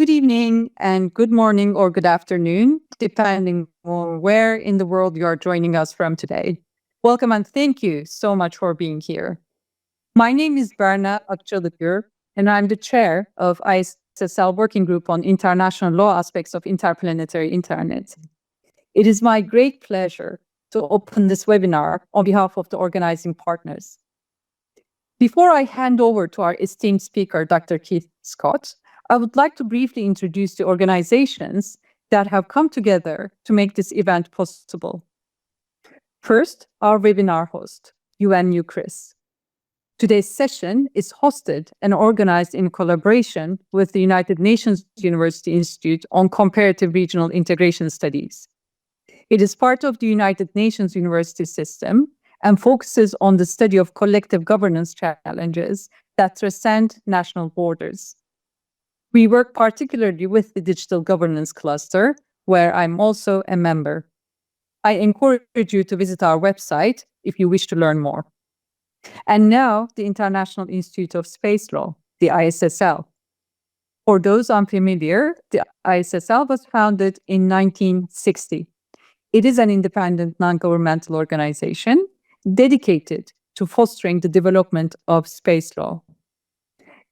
Good evening and good morning or good afternoon, depending on where in the world you are joining us from today. Welcome and thank you so much for being here. My name is Berna Akçalıgür, and I'm the chair of IISL Working Group on International Law Aspects of Interplanetary Internet. It is my great pleasure to open this webinar on behalf of the organizing partners. Before I hand over to our esteemed speaker, Dr. Keith Scott, I would like to briefly introduce the organizations that have come together to make this event possible. First, our webinar host, UNU-CRIS. Today's session is hosted and organized in collaboration with the United Nations University Institute on Comparative Regional Integration Studies. It is part of the United Nations University system and focuses on the study of collective governance challenges that transcend national borders. We work particularly with the Digital Governance Cluster, where I'm also a member. I encourage you to visit our website if you wish to learn more. And now, the International Institute of Space Law, the IISL. For those unfamiliar, the IISL was founded in 1960. It is an independent non-governmental organization dedicated to fostering the development of space law.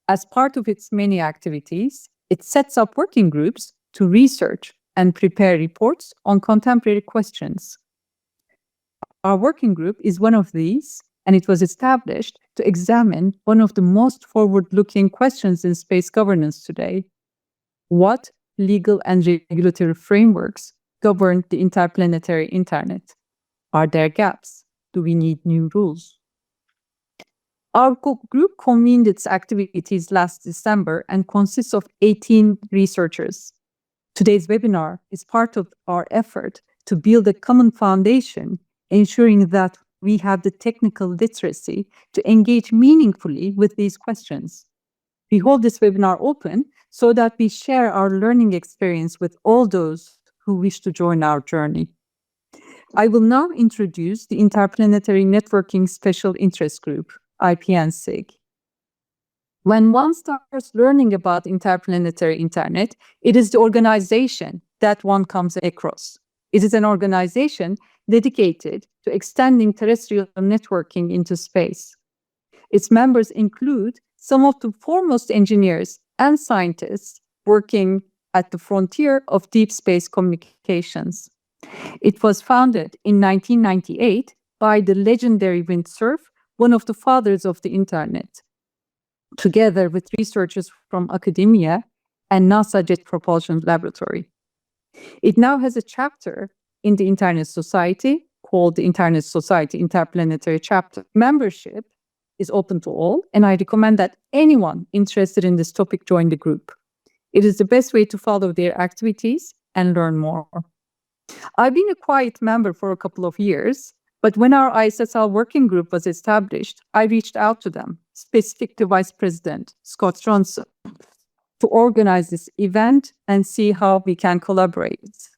As part of its many activities, it sets up working groups to research and prepare reports on contemporary questions. Our working group is one of these, and it was established to examine one of the most forward-looking questions in space governance today. What legal and regulatory frameworks govern the interplanetary internet? Are there gaps? Do we need new rules? Our group convened its activities last December and consists of 18 researchers. Today's webinar is part of our effort to build a common foundation, ensuring that we have the technical literacy to engage meaningfully with these questions. We hold this webinar open so that we share our learning experience with all those who wish to join our journey. I will now introduce the Interplanetary Networking Special Interest Group, IPN-SIG. When one starts learning about interplanetary internet, it is the organization that one comes across. It is an organization dedicated to extending terrestrial networking into space. Its members include some of the foremost engineers and scientists working at the frontier of deep space communications. It was founded in 1998 by the legendary Vint Cerf, one of the fathers of the internet, together with researchers from academia and NASA Jet Propulsion Laboratory. It now has a chapter in the Internet Society called the Internet Society Interplanetary Chapter. Membership is open to all, and I recommend that anyone interested in this topic join the group. It is the best way to follow their activities and learn more. I've been a quiet member for a couple of years, but when our IISL working group was established, I reached out to them, specific to Vice President Scott Johnson, to organize this event and see how we can collaborate.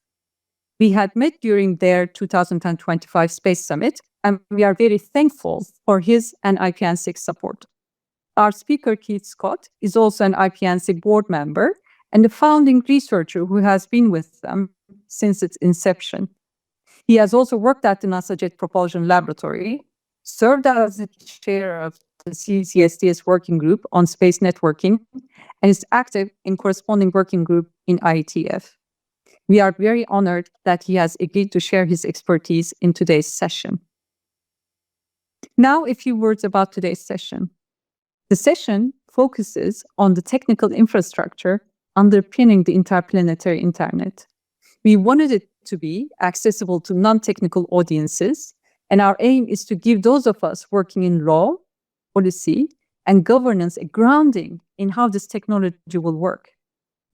We had met during their 2025 Space Summit, and we are very thankful for his and IPN-SIG support. Our speaker, Keith Scott, is also an IPN-SIG board member and a founding researcher who has been with them since its inception. He has also worked at the NASA Jet Propulsion Laboratory, served as the chair of the CCSDS working group on space networking, and is active in corresponding working group in IETF. We are very honored that he has agreed to share his expertise in today's session. Now, a few words about today's session. The session focuses on the technical infrastructure underpinning the interplanetary internet. We wanted it to be accessible to non-technical audiences, and our aim is to give those of us working in law, policy, and governance a grounding in how this technology will work.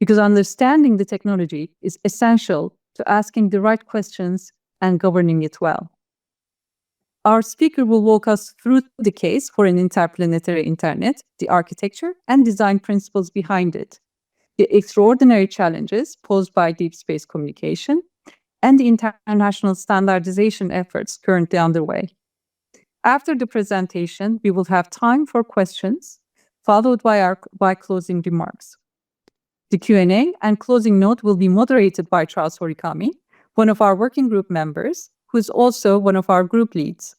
Because understanding the technology is essential to asking the right questions and governing it well. Our speaker will walk us through the case for an interplanetary internet, the architecture and design principles behind it, the extraordinary challenges posed by deep space communication, and the international standardization efforts currently underway. After the presentation, we will have time for questions, followed by closing remarks. The Q&A and closing note will be moderated by Charles Horikami, one of our working group members, who is also one of our group leads.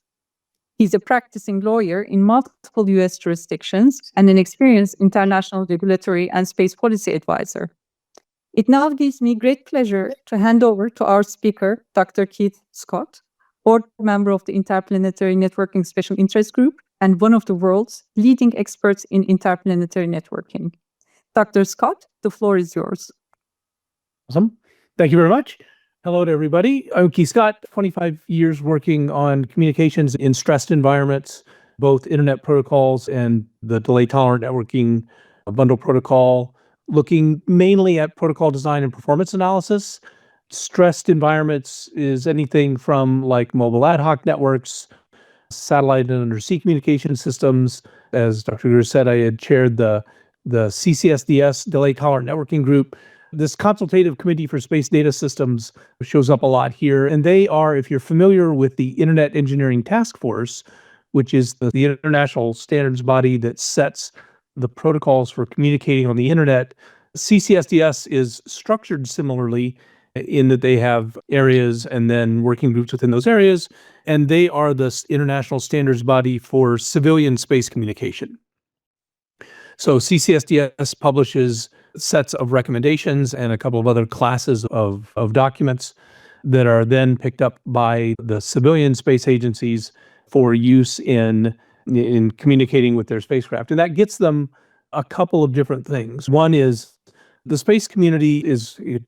He's a practicing lawyer in multiple U.S. jurisdictions and an experienced international regulatory and space policy advisor. It now gives me great pleasure to hand over to our speaker, Dr. Keith Scott, board member of the Interplanetary Networking Special Interest Group and one of the world's leading experts in interplanetary networking. Dr. Scott, the floor is yours. Awesome. Thank you very much. Hello to everybody. I'm Keith Scott, 25 years working on communications in stressed environments, both internet protocols and the delay-tolerant networking bundle protocol, looking mainly at protocol design and performance analysis. Stressed environments is anything from like mobile ad hoc networks, satellite and undersea communication systems. As Dr. Guru said, I had chaired the CCSDS delay-tolerant networking group. This Consultative Committee for Space Data Systems shows up a lot here, and they are, if you're familiar with the Internet Engineering Task Force, which is the international standards body that sets the protocols for communicating on the internet, CCSDS is structured similarly in that they have areas and then working groups within those areas, and they are the international standards body for civilian space communication. So CCSDS publishes sets of recommendations and a couple of other classes of documents that are then picked up by the civilian space agencies for use in communicating with their spacecraft. And that gets them a couple of different things. One is the space community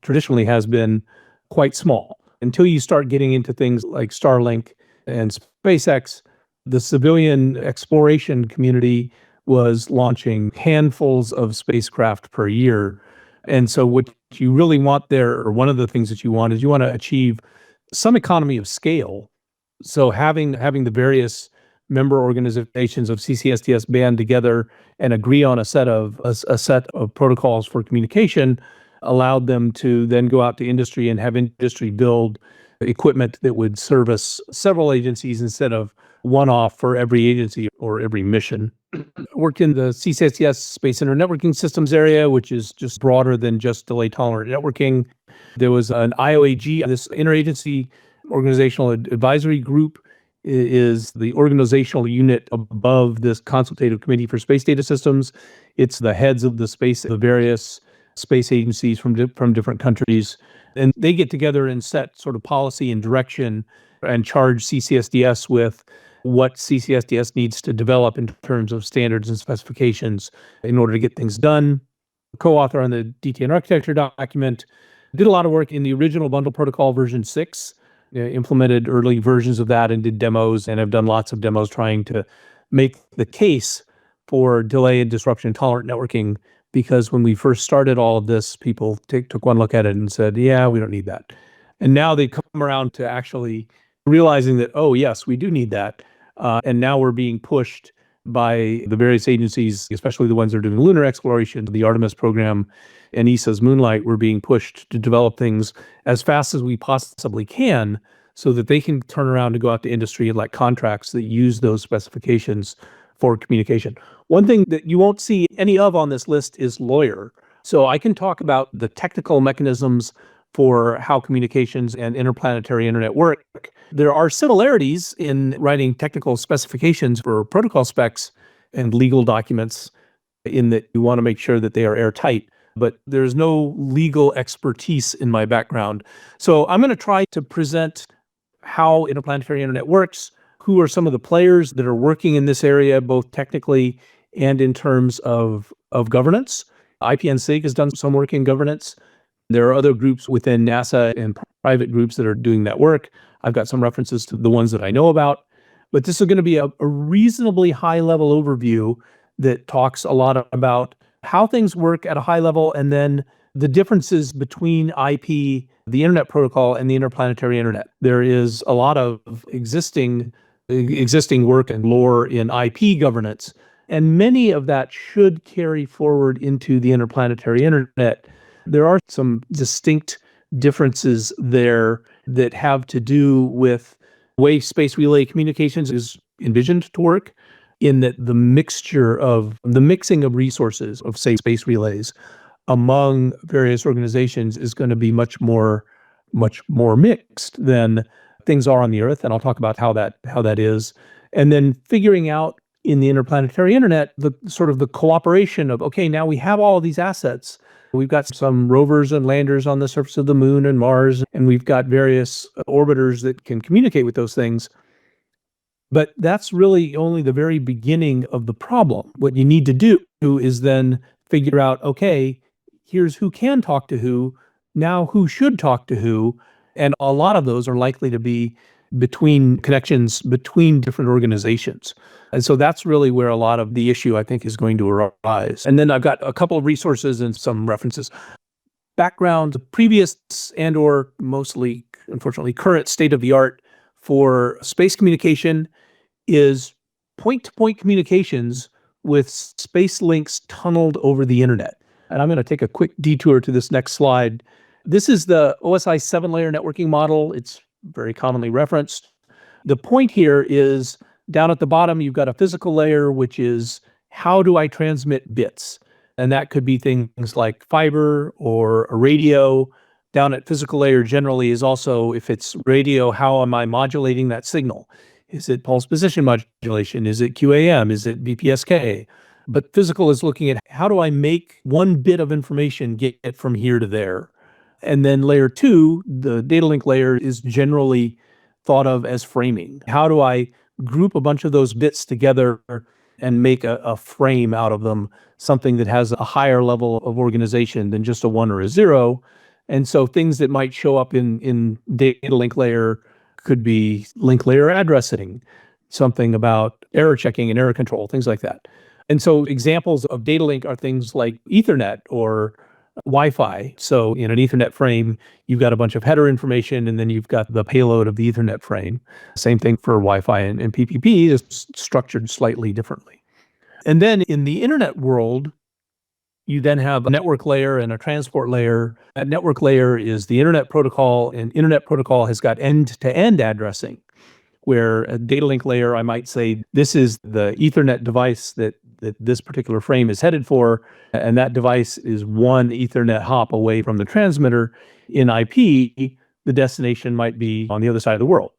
traditionally has been quite small. Until you start getting into things like Starlink and SpaceX, the civilian exploration community was launching handfuls of spacecraft per year. And so what you really want there, or one of the things that you want, is you want to achieve some economy of scale. So having the various member organizations of CCSDS band together and agree on a set of protocols for communication allowed them to then go out to industry and have industry build equipment that would service several agencies instead of one-off for every agency or every mission. Worked in the CCSDS Space Internet Networking Systems area, which is just broader than just delay-tolerant networking. There was an IOAG, this interagency organizational advisory group is the organizational unit above this Consultative Committee for Space Data Systems. It's the heads of the various space agencies from different countries. And they get together and set sort of policy and direction and charge CCSDS with what CCSDS needs to develop in terms of standards and specifications in order to get things done. Co-author on the DTN architecture document. Did a lot of work in the original bundle protocol version 6. Implemented early versions of that and did demos, and have done lots of demos trying to make the case for delay and disruption tolerant networking, because when we first started all of this, people took one look at it and said, yeah, we don't need that. And now they come around to actually realizing that, oh, yes, we do need that. And now we're being pushed by the various agencies, especially the ones that are doing lunar exploration, the Artemis program and ESA's Moonlight. We're being pushed to develop things as fast as we possibly can so that they can turn around and go out to industry and let contracts that use those specifications for communication. One thing that you won't see any of on this list is lawyer. So I can talk about the technical mechanisms for how communications and interplanetary internet work. There are similarities in writing technical specifications for protocol specs and legal documents in that you want to make sure that they are airtight, but there's no legal expertise in my background. So I'm going to try to present how interplanetary internet works, who are some of the players that are working in this area, both technically and in terms of governance. IPN-SIG has done some work in governance. There are other groups within NASA and private groups that are doing that work. I've got some references to the ones that I know about, but this is going to be a reasonably high-level overview that talks a lot about how things work at a high level and then the differences between IP, the internet protocol, and the interplanetary internet. There is a lot of existing work and lore in IP governance, and many of that should carry forward into the interplanetary internet. There are some distinct differences there that have to do with the way space relay communications is envisioned to work, in that the mixing of resources of, say, space relays among various organizations is going to be much more mixed than things are on the Earth, and I'll talk about how that is. And then figuring out in the interplanetary internet the sort of the cooperation of, okay, now we have all of these assets. We've got some rovers and landers on the surface of the moon and Mars, and we've got various orbiters that can communicate with those things. But that's really only the very beginning of the problem. What you need to do is then figure out, okay, here's who can talk to who, now who should talk to who, and a lot of those are likely to be between connections between different organizations. And so that's really where a lot of the issue, I think, is going to arise. And then I've got a couple of resources and some references. Background, previous and or mostly, unfortunately, current state of the art for space communication is point-to-point communications with space links tunneled over the internet. And I'm going to take a quick detour to this next slide. This is the OSI 7-layer networking model. It's very commonly referenced. The point here is down at the bottom, you've got a physical layer, which is how do I transmit bits? And that could be things like fiber or a radio. Down at physical layer generally is also, if it's radio, how am I modulating that signal? Is it pulse position modulation? Is it QAM? Is it BPSK? But physical is looking at how do I make one bit of information get it from here to there? And then layer 2, the data link layer, is generally thought of as framing. How do I group a bunch of those bits together and make a frame out of them, something that has a higher level of organization than just a 1 or a 0? And so things that might show up in data link layer could be link layer addressing, something about error checking and error control, things like that. And so examples of data link are things like Ethernet or Wi-Fi. So in an Ethernet frame, you've got a bunch of header information, and then you've got the payload of the Ethernet frame. Same thing for Wi-Fi and PPP is structured slightly differently. And then in the internet world, you then have a network layer and a transport layer. That network layer is the internet protocol, and internet protocol has got end-to-end addressing, where a data link layer, I might say, this is the Ethernet device that this particular frame is headed for, and that device is one Ethernet hop away from the transmitter. In IP, the destination might be on the other side of the world.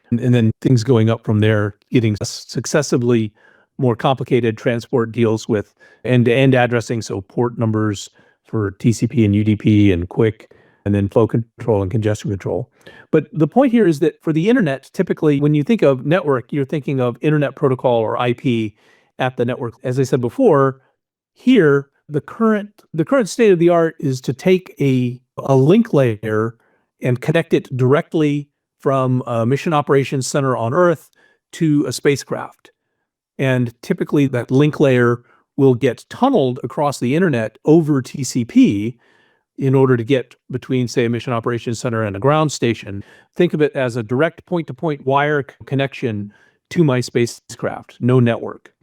And then things going up from there, getting successively more complicated. Transport deals with end-to-end addressing, so port numbers for TCP and UDP and QUIC, and then flow control and congestion control. But the point here is that for the internet, typically when you think of network, you're thinking of internet protocol or IP at the network. As I said before, here the current state of the art is to take a link layer and connect it directly from a mission operations center on Earth to a spacecraft. And typically that link layer will get tunneled across the internet over TCP in order to get between, say, a mission operations center and a ground station. Think of it as a direct point-to-point wire connection to my spacecraft, no network.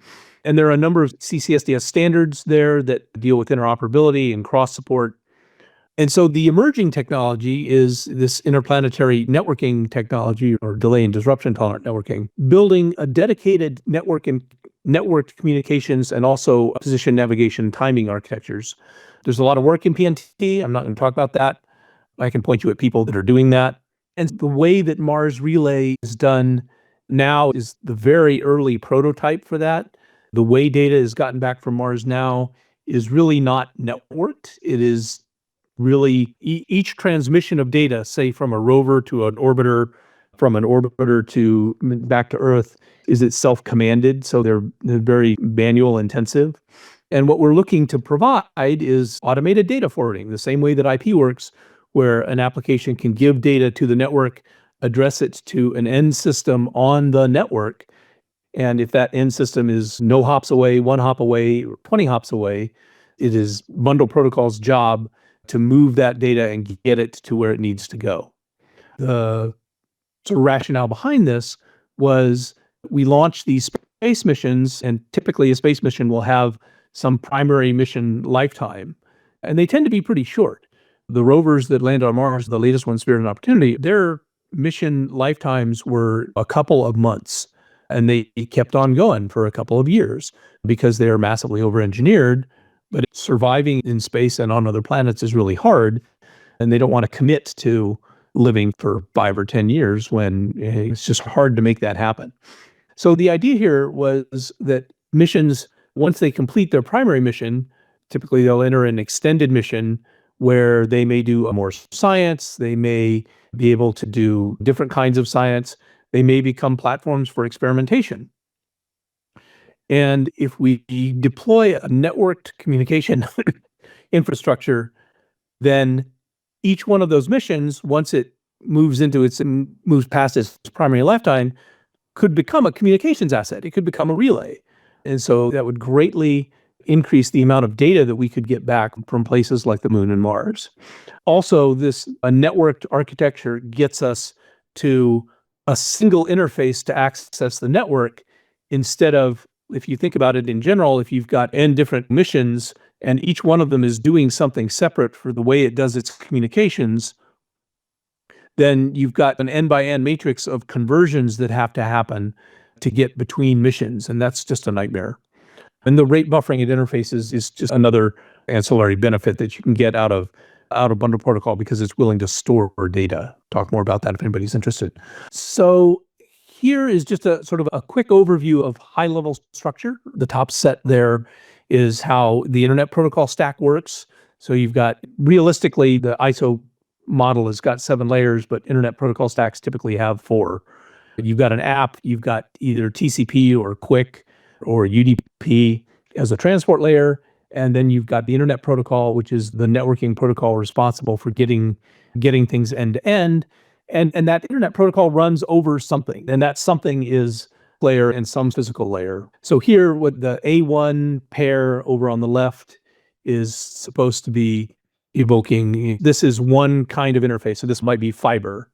And there are a number of CCSDS standards there that deal with interoperability and cross-support. And so the emerging technology is this interplanetary networking technology, or delay and disruption tolerant networking, building a dedicated network and networked communications and also position navigation timing architectures. There's a lot of work in PNT. I'm not going to talk about that. I can point you at people that are doing that. And the way that Mars Relay is done now is the very early prototype for that. The way data is gotten back from Mars now is really not networked. It is really each transmission of data, say from a rover to an orbiter, from an orbiter to back to Earth, is itself commanded. So they're very manual intensive. And what we're looking to provide is automated data forwarding, the same way that IP works, where an application can give data to the network, address it to an end system on the network. And if that end system is no hops away, 1 hop away, or 20 hops away, it is Bundle Protocol's job to move that data and get it to where it needs to go. The sort of rationale behind this was we launched these space missions, and typically a space mission will have some primary mission lifetime, and they tend to be pretty short. The rovers that land on Mars, the latest one, Spirit and Opportunity, their mission lifetimes were a couple of months, and they kept on going for a couple of years because they are massively over-engineered. But surviving in space and on other planets is really hard, and they don't want to commit to living for 5 or 10 years when it's just hard to make that happen. So the idea here was that missions, once they complete their primary mission, typically they'll enter an extended mission where they may do more science, they may be able to do different kinds of science, they may become platforms for experimentation. And if we deploy a networked communication infrastructure, then each one of those missions, once it moves past its primary lifetime, could become a communications asset. It could become a relay. And so that would greatly increase the amount of data that we could get back from places like the Moon and Mars. Also, a networked architecture gets us to a single interface to access the network instead of, if you think about it in general, if you've got n different missions and each one of them is doing something separate for the way it does its communications, then you've got an n by n matrix of conversions that have to happen to get between missions, and that's just a nightmare. And the rate buffering at interfaces is just another ancillary benefit that you can get out of bundle protocol because it's willing to store data. Talk more about that if anybody's interested. So here is just a sort of a quick overview of high-level structure. The top set there is how the Internet Protocol stack works. So you've got, realistically, the ISO model has got 7 layers, but Internet Protocol stacks typically have 4. You've got an app, you've got either TCP or QUIC or UDP as a transport layer, and then you've got the Internet Protocol, which is the networking protocol responsible for getting things end to end. And that Internet Protocol runs over something, and that something is layer and some physical layer. So here, what the A1 pair over on the left is supposed to be evoking, this is one kind of interface. So this might be fiber.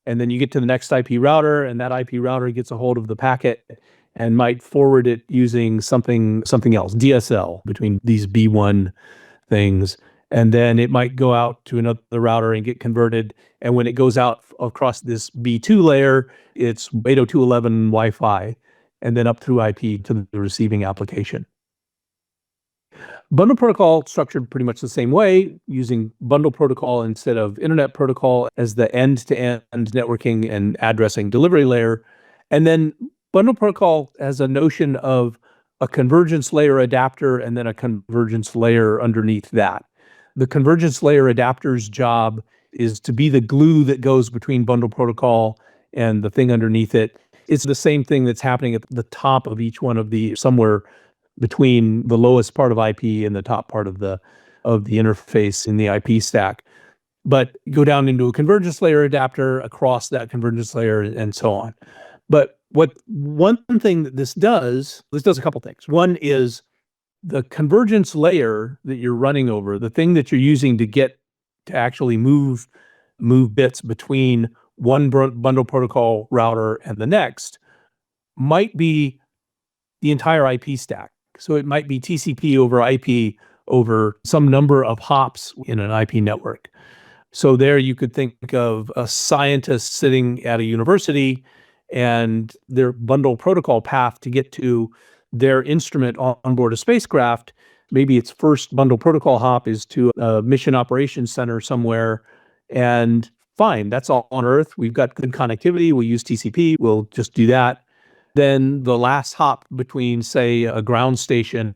And then you get to the next IP router, and that IP router gets a hold of the packet and might forward it using something else, DSL, between these B1 things. And then it might go out to another router and get converted. And when it goes out across this B2 layer, it's 802.11 Wi-Fi, and then up through IP to the receiving application. Bundle protocol structured pretty much the same way, using bundle protocol instead of Internet Protocol as the end-to-end networking and addressing delivery layer. And then bundle protocol has a notion of a convergence layer adapter and then a convergence layer underneath that. The convergence layer adapter's job is to be the glue that goes between bundle protocol and the thing underneath it. It's the same thing that's happening at the top of each one of the, somewhere between the lowest part of IP and the top part of the interface in the IP stack. But go down into a convergence layer adapter, across that convergence layer, and so on. But one thing that this does a couple things. One is the convergence layer that you're running over, the thing that you're using to actually move bits between one bundle protocol router and the next, might be the entire IP stack. So it might be TCP over IP over some number of hops in an IP network. So there you could think of a scientist sitting at a university and their bundle protocol path to get to their instrument on board a spacecraft. Maybe its first bundle protocol hop is to a mission operations center somewhere, and fine, that's all on Earth. We've got good connectivity. We'll use TCP. We'll just do that. Then the last hop between, say, a ground station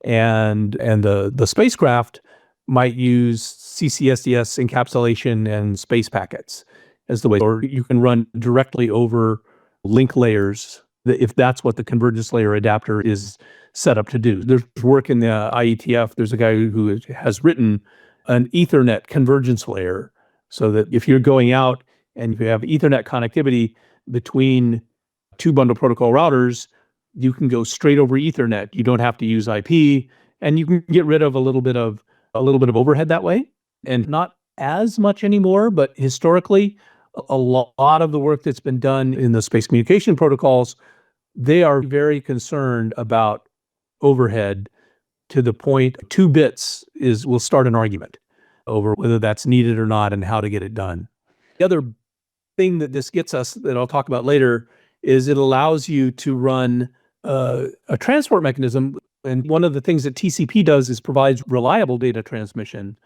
and the spacecraft might use CCSDS encapsulation and space packets as the way, or you can run directly over link layers if that's what the convergence layer adapter is set up to do. There's work in the IETF. There's a guy who has written an Ethernet convergence layer so that if you're going out and you have Ethernet connectivity between 2 bundle protocol routers, you can go straight over Ethernet. You don't have to use IP, and you can get rid of a little bit of overhead that way. And not as much anymore, but historically, a lot of the work that's been done in the space communication protocols, they are very concerned about overhead to the point 2 bits will start an argument over whether that's needed or not and how to get it done. The other thing that this gets us, that I'll talk about later, is it allows you to run a transport mechanism And one of the things that TCP does is provides reliable data transmission.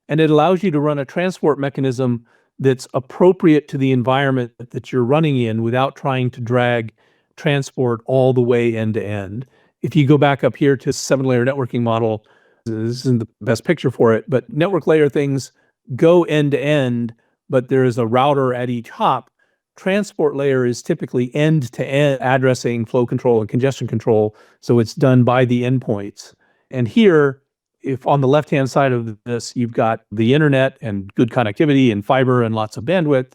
And it allows you to run a transport mechanism that's appropriate to the environment that you're running in without trying to drag transport all the way end to end. If you go back up here to 7-layer networking model, this isn't the best picture for it, but network layer things go end to end, but there is a router at each hop. Transport layer is typically end to end addressing, flow control, and congestion control. So it's done by the endpoints. And here, if on the left-hand side of this, you've got the internet and good connectivity and fiber and lots of bandwidth,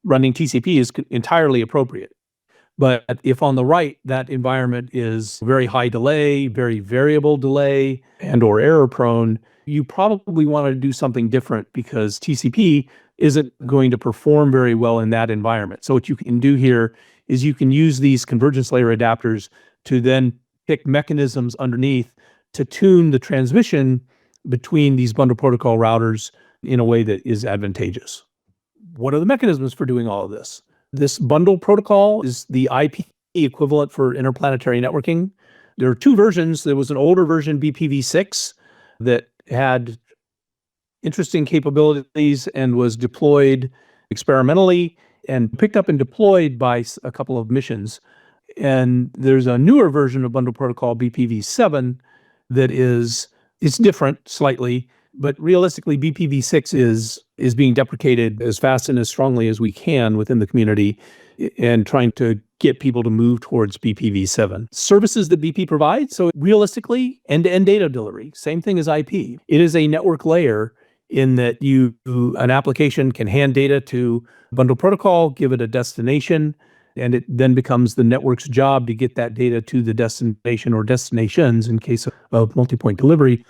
running TCP is entirely appropriate. But if on the right, that environment is very high delay, very variable delay, and or error prone, you probably want to do something different because TCP isn't going to perform very well in that environment. So what you can do here is you can use these convergence layer adapters to then pick mechanisms underneath to tune the transmission between these bundle protocol routers in a way that is advantageous. What are the mechanisms for doing all of this? This bundle protocol is the IP equivalent for interplanetary networking. There are two versions. There was an older version, BPv6, that had interesting capabilities and was deployed experimentally and picked up and deployed by a couple of missions. And there's a newer version of bundle protocol, BPv7, that it's different slightly, but realistically, BPv6 is being deprecated as fast and as strongly as we can within the community and trying to get people to move towards BPv7. Services that BP provides, so realistically, end-to-end data delivery, same thing as IP. It is a network layer in that an application can hand data to bundle protocol, give it a destination, and it then becomes the network's job to get that data to the destination or destinations in case of multi-point delivery.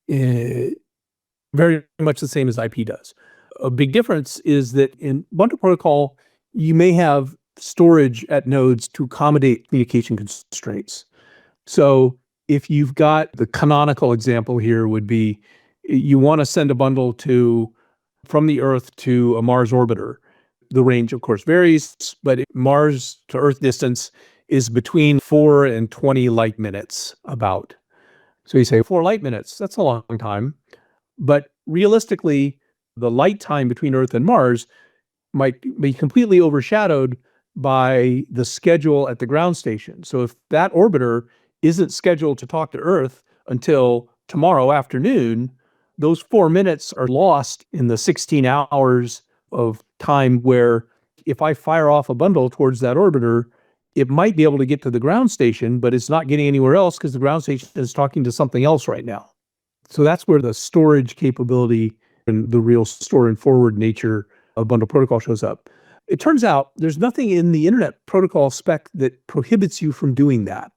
Very much the same as IP does. A big difference is that in bundle protocol, you may have storage at nodes to accommodate communication constraints. So if you've got the canonical example here would be you want to send a bundle from the Earth to a Mars orbiter. The range, of course, varies, but Mars to Earth distance is between 4 and 20 light minutes about. So you say 4 light minutes, that's a long time. But realistically, the light time between Earth and Mars might be completely overshadowed by the schedule at the ground station. So if that orbiter isn't scheduled to talk to Earth until tomorrow afternoon, those 4 minutes are lost in the 16 hours of time where if I fire off a bundle towards that orbiter, it might be able to get to the ground station, but it's not getting anywhere else because the ground station is talking to something else right now. So that's where the storage capability and the real store and forward nature of bundle protocol shows up. It turns out there's nothing in the internet protocol spec that prohibits you from doing that.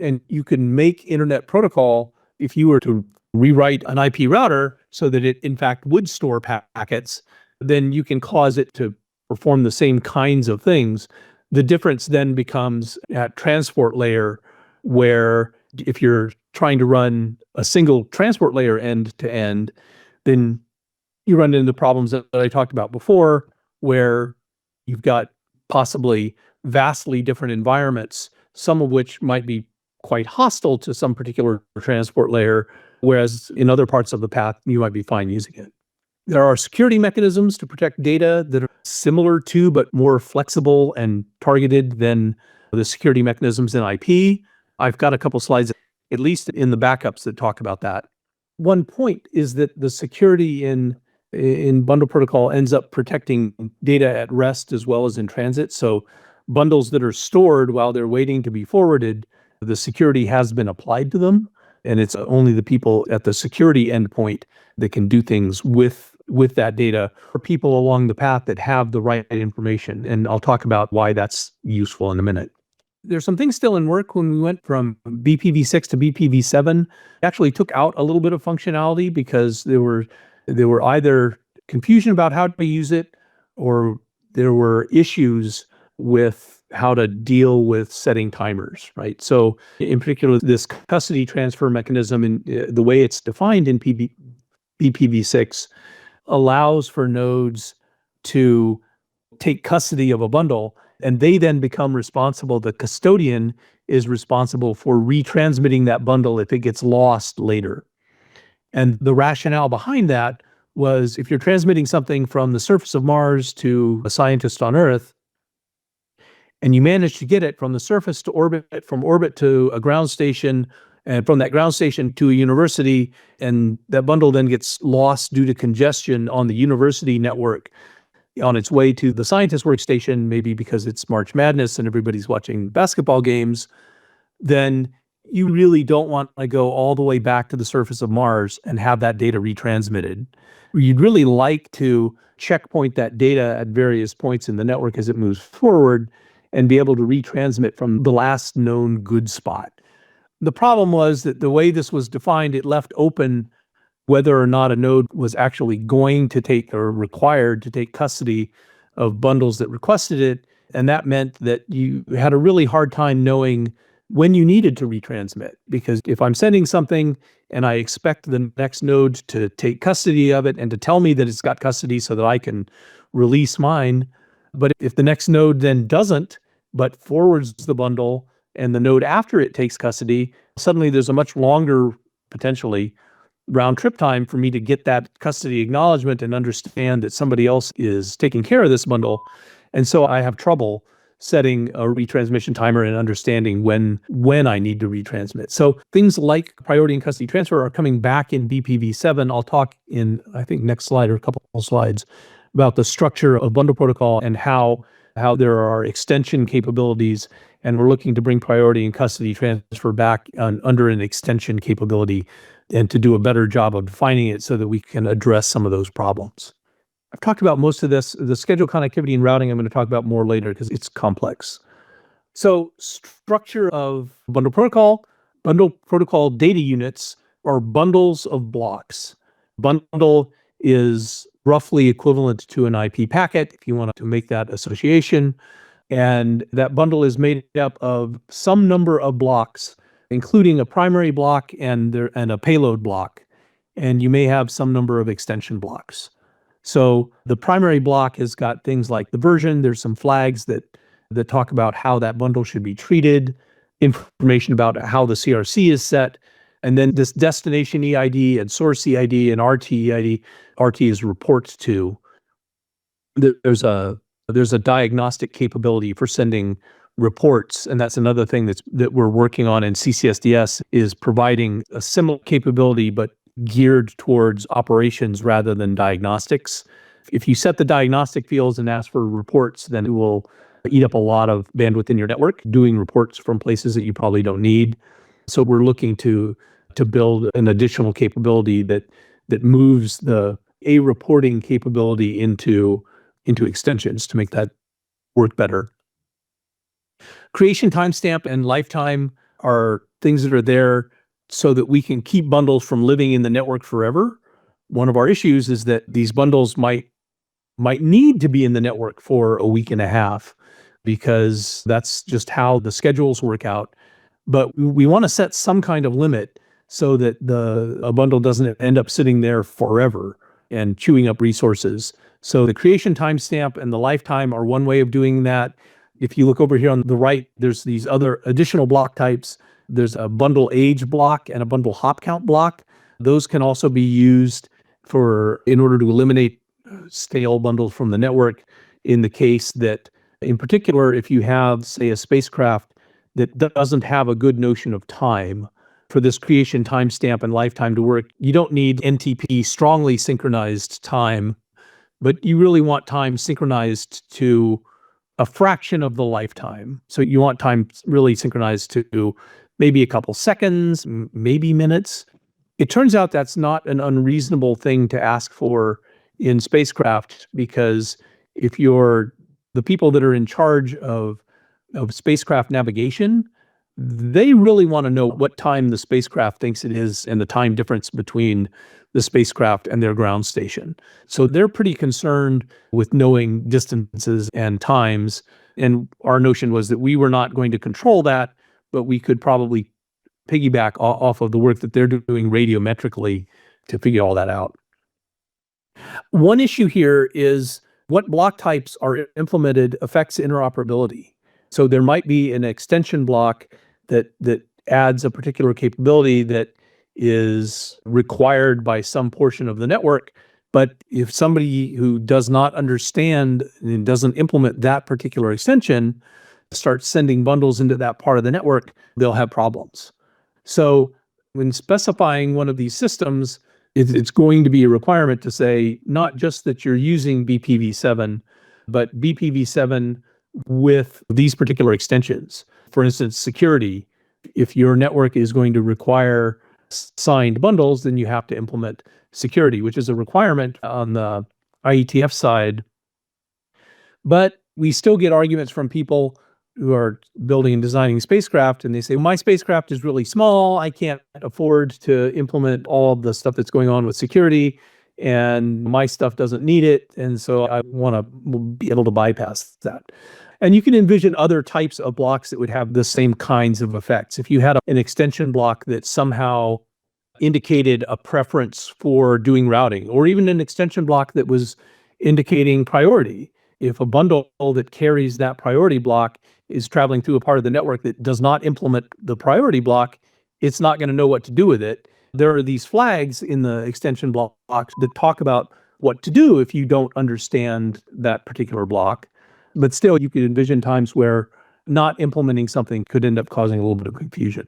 And you can make internet protocol, if you were to rewrite an IP router so that it in fact would store packets, then you can cause it to perform the same kinds of things. The difference then becomes at transport layer, where if you're trying to run a single transport layer end to end, then you run into the problems that I talked about before, where you've got possibly vastly different environments, some of which might be quite hostile to some particular transport layer, whereas in other parts of the path, you might be fine using it. There are security mechanisms to protect data that are similar to, but more flexible and targeted than the security mechanisms in IP. I've got a couple slides, at least in the backups, that talk about that. One point is that the security in bundle protocol ends up protecting data at rest as well as in transit. So bundles that are stored while they're waiting to be forwarded, the security has been applied to them. And it's only the people at the security endpoint that can do things with that data, or people along the path that have the right information. And I'll talk about why that's useful in a minute. There's some things still in work. When we went from BPv6 to BPv7, actually took out a little bit of functionality because there were either confusion about how to use it, or there were issues with how to deal with setting timers, right? So in particular, this custody transfer mechanism, and the way it's defined in BPv6 allows for nodes to take custody of a bundle, and they then become responsible. The custodian is responsible for retransmitting that bundle if it gets lost later. And the rationale behind that was if you're transmitting something from the surface of Mars to a scientist on Earth, and you manage to get it from the surface to orbit, from orbit to a ground station, and from that ground station to a university, and that bundle then gets lost due to congestion on the university network on its way to the scientist workstation, maybe because it's March Madness and everybody's watching basketball games, then you really don't want to go all the way back to the surface of Mars and have that data retransmitted. You'd really like to checkpoint that data at various points in the network as it moves forward and be able to retransmit from the last known good spot. The problem was that the way this was defined, it left open whether or not a node was actually going to take or required to take custody of bundles that requested it. And that meant that you had a really hard time knowing when you needed to retransmit. Because if I'm sending something and I expect the next node to take custody of it and to tell me that it's got custody so that I can release mine, but if the next node then doesn't, but forwards the bundle and the node after it takes custody, suddenly there's a much longer, potentially, round trip time for me to get that custody acknowledgement and understand that somebody else is taking care of this bundle. And so I have trouble setting a retransmission timer and understanding when I need to retransmit. So things like priority and custody transfer are coming back in BPv7. I'll talk in, I think, next slide or a couple of slides about the structure of bundle protocol and how there are extension capabilities, and we're looking to bring priority and custody transfer back under an extension capability and to do a better job of defining it so that we can address some of those problems. I've talked about most of this. The schedule connectivity and routing I'm going to talk about more later because it's complex. So structure of bundle protocol data units are bundles of blocks. Bundle is roughly equivalent to an IP packet, if you want to make that association. And that bundle is made up of some number of blocks, including a primary block and a payload block. And you may have some number of extension blocks. So the primary block has got things like the version. There's some flags that talk about how that bundle should be treated, information about how the CRC is set, and then this destination EID and source EID and RT EID. RT is reports to. There's a diagnostic capability for sending reports, and that's another thing that we're working on in CCSDS is providing a similar capability but geared towards operations rather than diagnostics. If you set the diagnostic fields and ask for reports, then it will eat up a lot of bandwidth in your network, doing reports from places that you probably don't need. So we're looking to build an additional capability that moves a reporting capability into extensions to make that work better. Creation timestamp and lifetime are things that are there so that we can keep bundles from living in the network forever. One of our issues is that these bundles might need to be in the network for a week and a half because that's just how the schedules work out. But we want to set some kind of limit so that a bundle doesn't end up sitting there forever and chewing up resources. So the creation timestamp and the lifetime are one way of doing that. If you look over here on the right, there's these other additional block types. There's a bundle age block and a bundle hop count block. Those can also be used in order to eliminate stale bundles from the network in the case that, in particular, if you have, say, a spacecraft that doesn't have a good notion of time, for this creation timestamp and lifetime to work, you don't need NTP strongly synchronized time, but you really want time synchronized to a fraction of the lifetime. So you want time really synchronized to maybe a couple seconds, maybe minutes. It turns out that's not an unreasonable thing to ask for in spacecraft, because if you're the people that are in charge of spacecraft navigation, they really want to know what time the spacecraft thinks it is and the time difference between the spacecraft and their ground station. So they're pretty concerned with knowing distances and times. And our notion was that we were not going to control that, but we could probably piggyback off of the work that they're doing radiometrically to figure all that out. One issue here is what block types are implemented affects interoperability. So there might be an extension block that adds a particular capability that is required by some portion of the network. But if somebody who does not understand and doesn't implement that particular extension starts sending bundles into that part of the network, they'll have problems. So when specifying one of these systems, it's going to be a requirement to say not just that you're using BPv7, but BPv7 with these particular extensions. For instance, security. If your network is going to require signed bundles, then you have to implement security, which is a requirement on the IETF side. But we still get arguments from people who are building and designing spacecraft, and they say, my spacecraft is really small. I can't afford to implement all of the stuff that's going on with security, and my stuff doesn't need it. And so I want to be able to bypass that. And you can envision other types of blocks that would have the same kinds of effects. If you had an extension block that somehow indicated a preference for doing routing, or even an extension block that was indicating priority. If a bundle that carries that priority block is traveling through a part of the network that does not implement the priority block, it's not going to know what to do with it. There are these flags in the extension blocks that talk about what to do if you don't understand that particular block. But still, you could envision times where not implementing something could end up causing a little bit of confusion.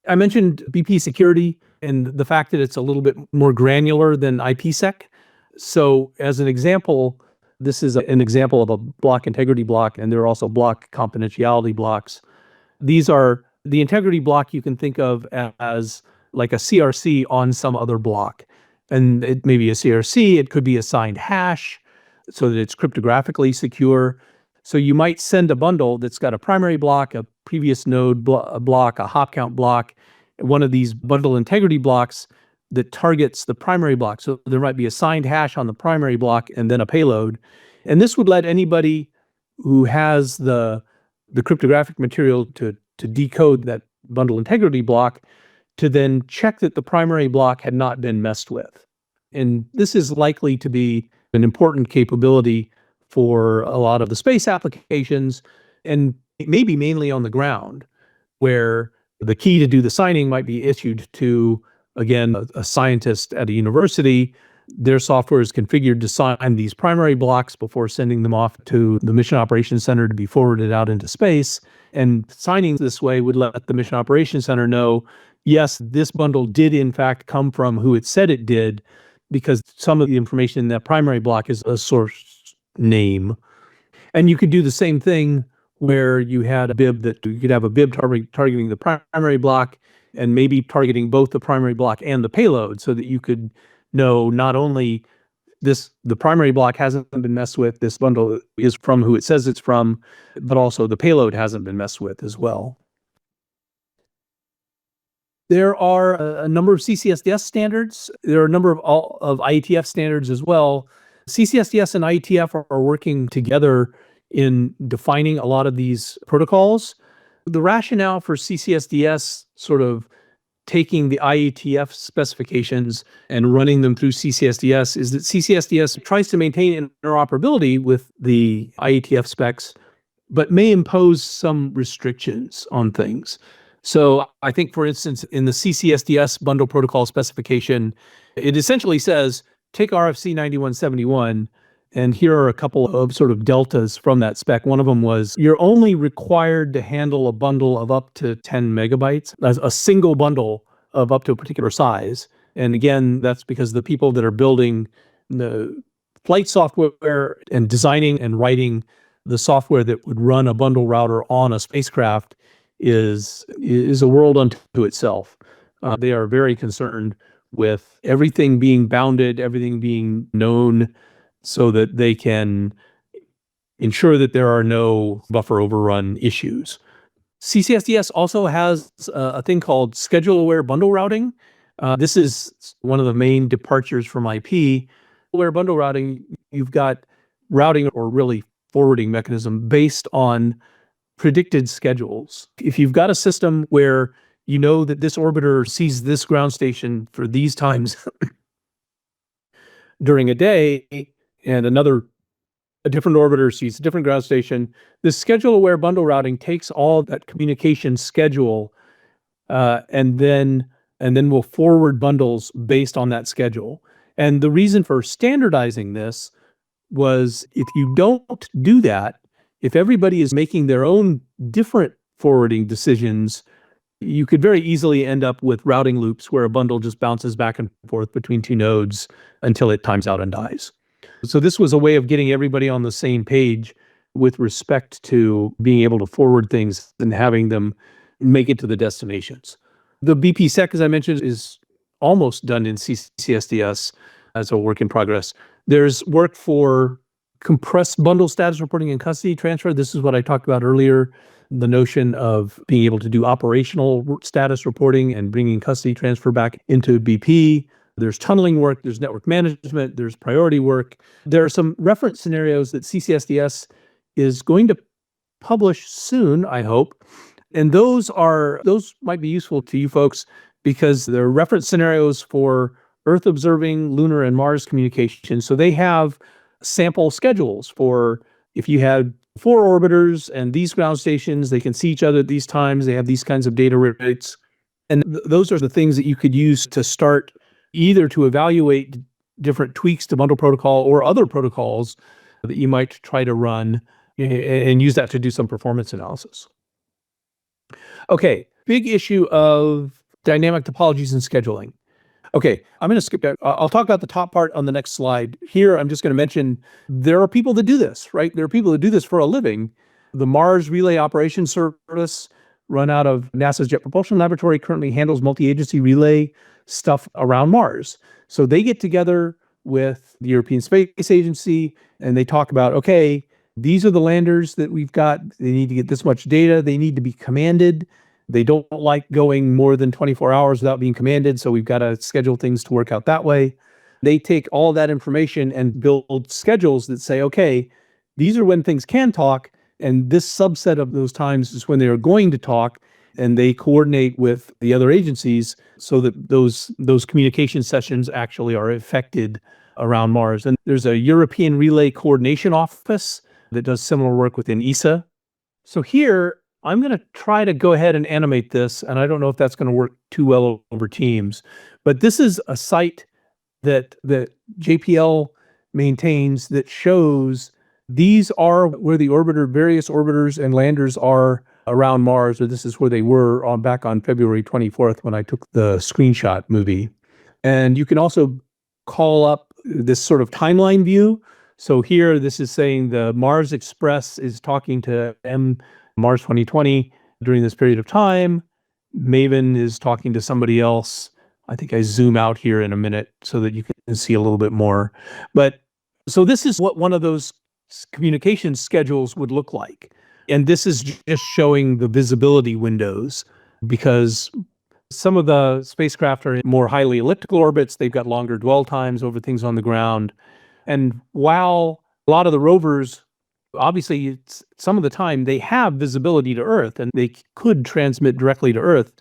I mentioned BP security and the fact that it's a little bit more granular than IPsec. So as an example, this is an example of a block integrity block, and there are also block confidentiality blocks. These are the integrity block you can think of as like a CRC on some other block. And it may be a CRC, it could be a signed hash so that it's cryptographically secure. So you might send a bundle that's got a primary block, a previous node block, a hop count block, one of these bundle integrity blocks that targets the primary block. So there might be a signed hash on the primary block and then a payload. And this would let anybody who has the cryptographic material to decode that bundle integrity block to then check that the primary block had not been messed with. And this is likely to be an important capability for a lot of the space applications, and maybe mainly on the ground, where the key to do the signing might be issued to, again, a scientist at a university. Their software is configured to sign these primary blocks before sending them off to the Mission Operations Center to be forwarded out into space. And signing this way would let the Mission Operations Center know, yes, this bundle did in fact come from who it said it did, because some of the information in that primary block is a source name. And you could do the same thing where you had a bib that you could have a bib targeting the primary block and maybe targeting both the primary block and the payload, so that you could know not only the primary block hasn't been messed with, this bundle is from who it says it's from, but also the payload hasn't been messed with as well. There are a number of CCSDS standards. There are a number of IETF standards as well. CCSDS and IETF are working together in defining a lot of these protocols. The rationale for CCSDS sort of taking the IETF specifications and running them through CCSDS is that CCSDS tries to maintain interoperability with the IETF specs, but may impose some restrictions on things. So I think, for instance, in the CCSDS bundle protocol specification, it essentially says, take RFC 9171, and here are a couple of sort of deltas from that spec. One of them was, you're only required to handle a bundle of up to 10 megabytes, as a single bundle of up to a particular size. And again, that's because the people that are building the flight software and designing and writing the software that would run a bundle router on a spacecraft is a world unto itself. They are very concerned with everything being bounded, everything being known, so that they can ensure that there are no buffer overrun issues. CCSDS also has a thing called schedule-aware bundle routing. This is one of the main departures from IP. Aware bundle routing, you've got routing, or really forwarding mechanism, based on predicted schedules. If you've got a system where you know that this orbiter sees this ground station for these times during a day, and a different orbiter sees a different ground station, this schedule-aware bundle routing takes all that communication schedule and then we'll forward bundles based on that schedule. And the reason for standardizing this was if you don't do that, if everybody is making their own different forwarding decisions, you could very easily end up with routing loops where a bundle just bounces back and forth between two nodes until it times out and dies. So this was a way of getting everybody on the same page with respect to being able to forward things and having them make it to the destinations. The BPSec, as I mentioned, is almost done in CSDS as a work in progress. There's work for compressed bundle status reporting and custody transfer. This is what I talked about earlier, the notion of being able to do operational status reporting and bringing custody transfer back into BP. There's tunneling work, there's network management, there's priority work. There are some reference scenarios that CCSDS is going to publish soon, I hope. And those might be useful to you folks because they're reference scenarios for Earth observing, lunar, and Mars communication. So they have sample schedules for if you had 4 orbiters and these ground stations, they can see each other at these times, they have these kinds of data rates. And those are the things that you could use to start either to evaluate different tweaks to bundle protocol or other protocols that you might try to run and use that to do some performance analysis. Okay, big issue of dynamic topologies and scheduling. Okay, I'm going to skip that. I'll talk about the top part on the next slide. Here, I'm just going to mention there are people that do this, right? There are people that do this for a living. The Mars Relay Operations Service, run out of NASA's Jet Propulsion Laboratory, currently handles multi-agency relay stuff around Mars. So they get together with the European Space Agency and they talk about, okay, these are the landers that we've got. They need to get this much data. They need to be commanded. They don't like going more than 24 hours without being commanded, so we've got to schedule things to work out that way. They take all that information and build schedules that say, okay, these are when things can talk, and this subset of those times is when they are going to talk, and they coordinate with the other agencies so that those communication sessions actually are effected around Mars. And there's a European Relay Coordination Office that does similar work within ESA. So here, I'm going to try to go ahead and animate this, and I don't know if that's going to work too well over Teams, but this is a site that JPL maintains that shows these are where the various orbiters and landers are around Mars, or this is where they were back on February 24th when I took the screenshot movie. And you can also call up this sort of timeline view. So here, this is saying the Mars Express is talking to Mars 2020 during this period of time. Maven is talking to somebody else. I think I zoom out here in a minute so that you can see a little bit more. But so this is what one of those communication schedules would look like. And this is just showing the visibility windows because some of the spacecraft are in more highly elliptical orbits. They've got longer dwell times over things on the ground. And while a lot of the rovers, obviously, some of the time they have visibility to Earth and they could transmit directly to Earth,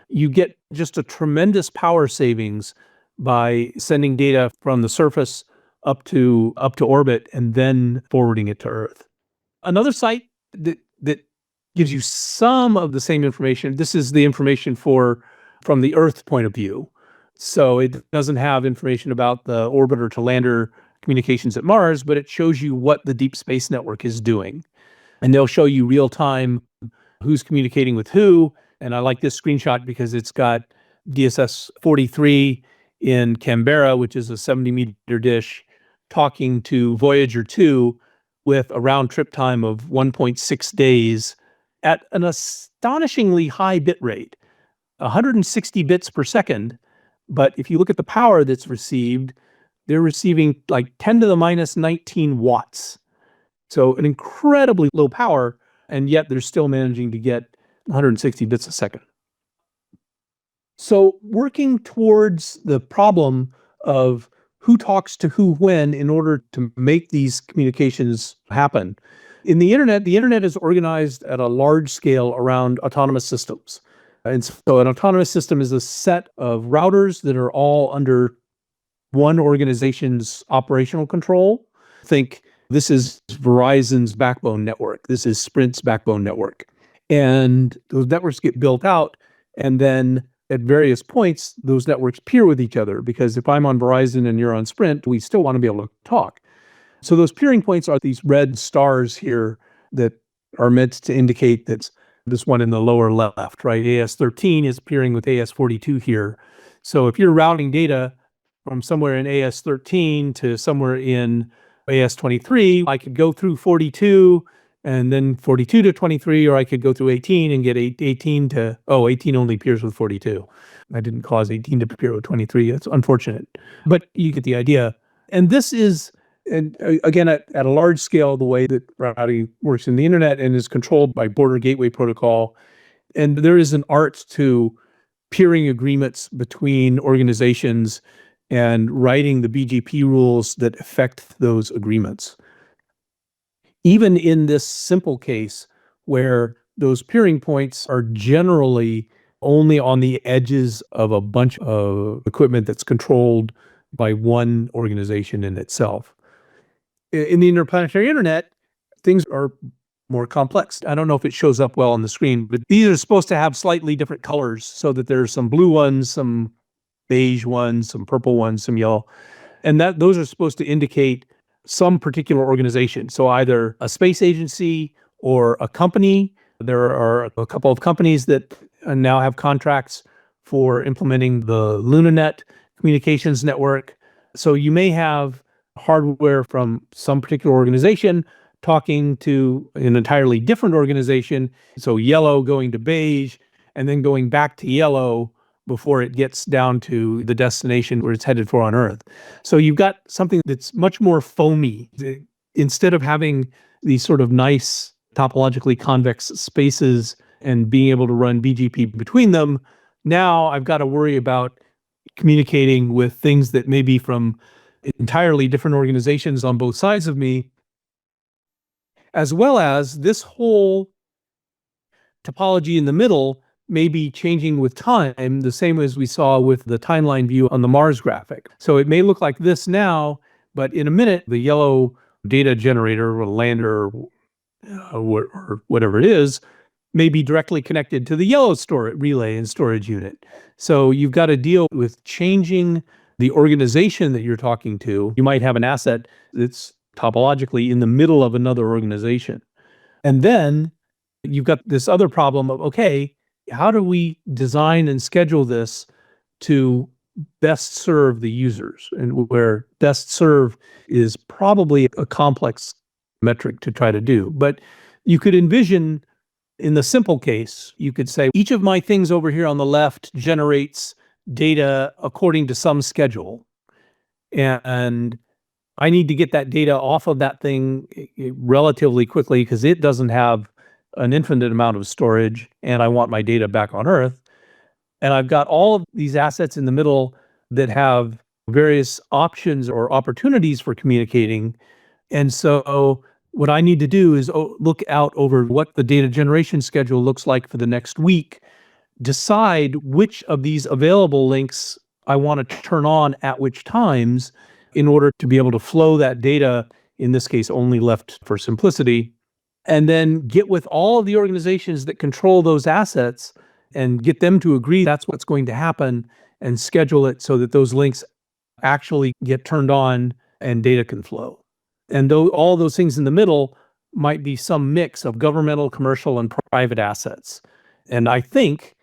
you get just a tremendous power savings by sending data from the surface up to orbit and then forwarding it to Earth. Another site that gives you some of the same information, this is the information from the Earth point of view. So it doesn't have information about the orbiter to lander communications at Mars, but it shows you what the Deep Space Network is doing. And they'll show you real time who's communicating with who. And I like this screenshot because it's got DSS 43 in Canberra, which is a 70-meter dish, talking to Voyager 2 with a round trip time of 1.6 days at an astonishingly high bit rate, 160 bits per second. But if you look at the power that's received, they're receiving like 10 to the minus 19 watts. So an incredibly low power, and yet they're still managing to get 160 bits a second. So working towards the problem of who talks to who when in order to make these communications happen. In the internet is organized at a large scale around autonomous systems. And so an autonomous system is a set of routers that are all under one organization's operational control. Think this is Verizon's backbone network. This is Sprint's backbone network. And those networks get built out And then at various points, those networks peer with each other, because if I'm on Verizon and you're on Sprint, we still want to be able to talk. So those peering points are these red stars here that are meant to indicate that this one in the lower left, right? AS13 is peering with AS42 here. So if you're routing data from somewhere in AS13 to somewhere in AS23, I could go through 42 and then 42 to 23, or I could go through 18 and get 18 to, 18 only peers with 42. I didn't cause 18 to peer with 23. That's unfortunate, but you get the idea. And this is, and again, at a large scale, the way that routing works in the internet and is controlled by Border Gateway Protocol. And there is an art to peering agreements between organizations and writing the BGP rules that affect those agreements. Even in this simple case where those peering points are generally only on the edges of a bunch of equipment that's controlled by one organization in itself. In the interplanetary internet, things are more complex. I don't know if it shows up well on the screen, but these are supposed to have slightly different colors so that there's some blue ones, some beige ones, some purple ones, some yellow. And those are supposed to indicate some particular organization. So either a space agency or a company. There are a couple of companies that now have contracts for implementing the LunaNet communications network. So you may have hardware from some particular organization talking to an entirely different organization. So yellow going to beige and then going back to yellow before it gets down to the destination where it's headed for on Earth. So you've got something that's much more foamy. Instead of having these sort of nice topologically convex spaces and being able to run BGP between them, now I've got to worry about communicating with things that may be from entirely different organizations on both sides of me, as well as this whole topology in the middle may be changing with time, the same as we saw with the timeline view on the Mars graphic. So it may look like this now, but in a minute, the yellow data generator or lander or whatever it is may be directly connected to the yellow relay and storage unit. So you've got to deal with changing the organization that you're talking to. You might have an asset that's topologically in the middle of another organization. And then you've got this other problem of, okay, how do we design and schedule this to best serve the users? And where best serve is probably a complex metric to try to do. But you could envision, in the simple case, you could say, each of my things over here on the left generates data according to some schedule. And I need to get that data off of that thing relatively quickly because it doesn't have an infinite amount of storage, and I want my data back on Earth. And I've got all of these assets in the middle that have various options or opportunities for communicating. And so what I need to do is look out over what the data generation schedule looks like for the next week, decide which of these available links I want to turn on at which times in order to be able to flow that data, in this case, only left for simplicity, and then get with all of the organizations that control those assets and get them to agree that's what's going to happen and schedule it so that those links actually get turned on and data can flow. And though all those things in the middle might be some mix of governmental, commercial, and private assets. And I think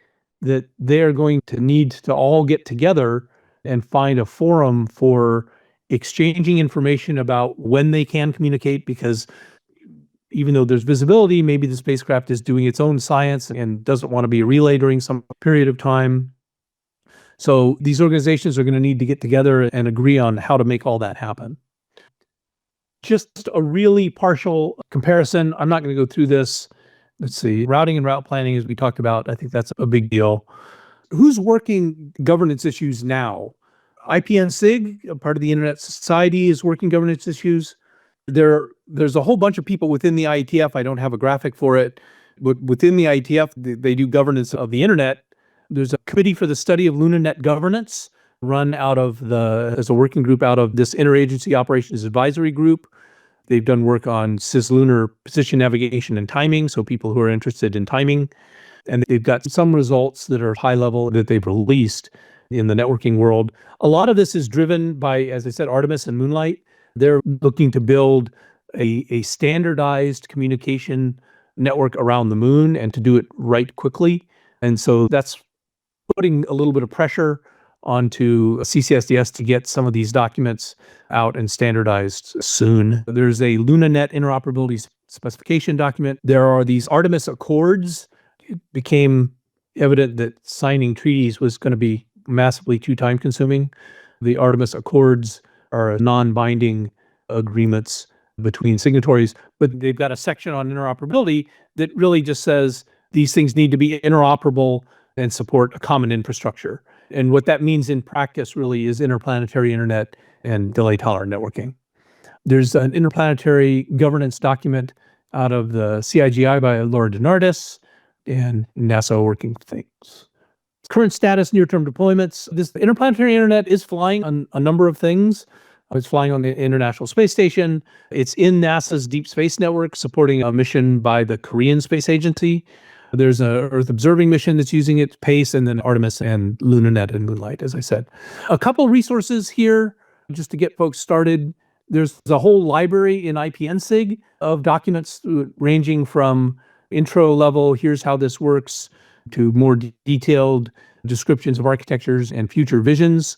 that they're going to need to all get together and find a forum for exchanging information about when they can communicate, because even though there's visibility, maybe the spacecraft is doing its own science and doesn't want to be relayed during some period of time. So these organizations are going to need to get together and agree on how to make all that happen. Just a really partial comparison. I'm not going to go through this. Let's see. Routing and route planning, as we talked about, I think that's a big deal. Who's working governance issues now? IPN-SIG, a part of the Internet Society, is working governance issues. There's a whole bunch of people within the IETF. I don't have a graphic for it, but within the IETF, they do governance of the Internet. There's a committee for the study of LunaNet governance run as a working group out of this Interagency Operations Advisory Group. They've done work on cislunar position navigation and timing, so people who are interested in timing. And they've got some results that are high level that they've released in the networking world. A lot of this is driven by, as I said, Artemis and Moonlight. They're looking to build a standardized communication network around the moon and to do it right quickly. And so that's putting a little bit of pressure onto CCSDS to get some of these documents out and standardized soon. There's a LunaNet interoperability specification document. There are these Artemis Accords. It became evident that signing treaties was going to be massively too time consuming. The Artemis Accords are non-binding agreements between signatories, but they've got a section on interoperability that really just says these things need to be interoperable and support a common infrastructure. And what that means in practice really is interplanetary internet and delay-tolerant networking. There's an interplanetary governance document out of the CIGI by Laura DeNardis and NASA working things. Current status, near-term deployments. This interplanetary internet is flying on a number of things. It's flying on the International Space Station. It's in NASA's Deep Space Network, supporting a mission by the Korean Space Agency. There's an Earth observing mission that's using its PACE, and then Artemis and LunaNet and Moonlight, as I said. A couple resources here just to get folks started. There's a whole library in IPN-SIG of documents ranging from intro level, here's how this works, to more detailed descriptions of architectures and future visions.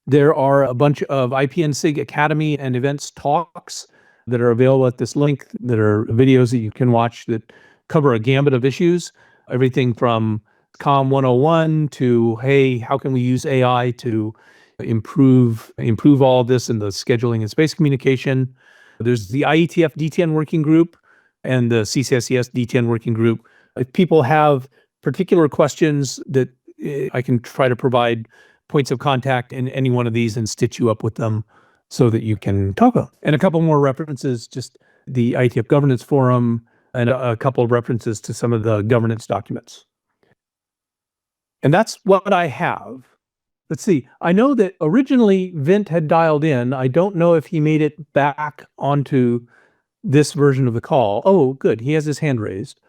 There are a bunch of IPN-SIG Academy and events talks that are available at this link, that are videos that you can watch that cover a gambit of issues, everything from COM 101 to, hey, how can we use AI to improve all of this in the scheduling and space communication. There's the IETF D10 working group and the CCSES D10 working group. If people have particular questions that I can try to provide points of contact in any one of these and stitch you up with them so that you can talk about. And a couple more references, just the IETF Governance Forum, and a couple of references to some of the governance documents. And that's what I have. Let's see. I know that originally Vint had dialed in. I don't know if he made it back onto this version of the call. Oh, good. He has his hand raised.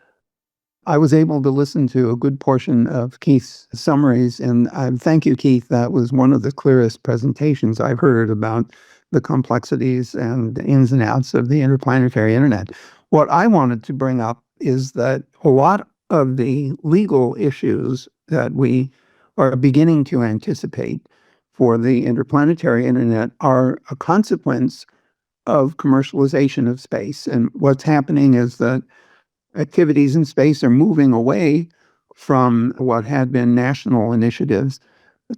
I was able to listen to a good portion of Keith's summaries, and thank you, Keith. That was one of the clearest presentations I've heard about the complexities and the ins and outs of the interplanetary internet. What I wanted to bring up is that a lot of the legal issues that we are beginning to anticipate for the interplanetary internet are a consequence of commercialization of space. And what's happening is that activities in space are moving away from what had been national initiatives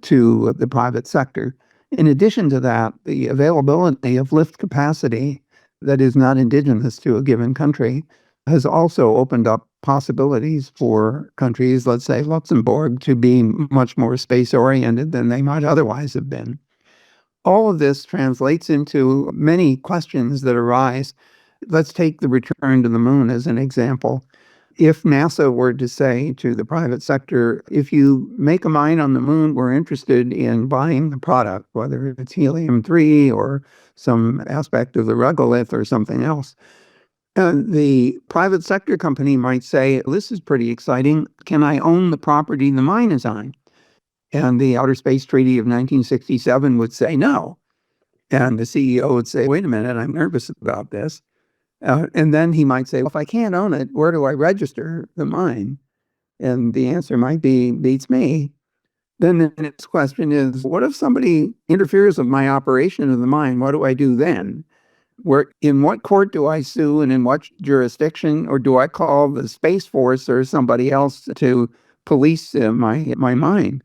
to the private sector. In addition to that, the availability of lift capacity that is not indigenous to a given country has also opened up possibilities for countries, let's say Luxembourg, to be much more space-oriented than they might otherwise have been. All of this translates into many questions that arise. Let's take the return to the moon as an example. If NASA were to say to the private sector, if you make a mine on the moon, we're interested in buying the product, whether it's helium-3 or some aspect of the regolith or something else. The private sector company might say, this is pretty exciting. Can I own the property the mine is on? And the Outer Space Treaty of 1967 would say no. And the CEO would say, wait a minute, I'm nervous about this. And then he might say, well, if I can't own it, where do I register the mine? And the answer might be, beats me. Then the next question is, what if somebody interferes with my operation of the mine? What do I do then? In what court do I sue and in what jurisdiction? Or do I call the Space Force or somebody else to police my mine?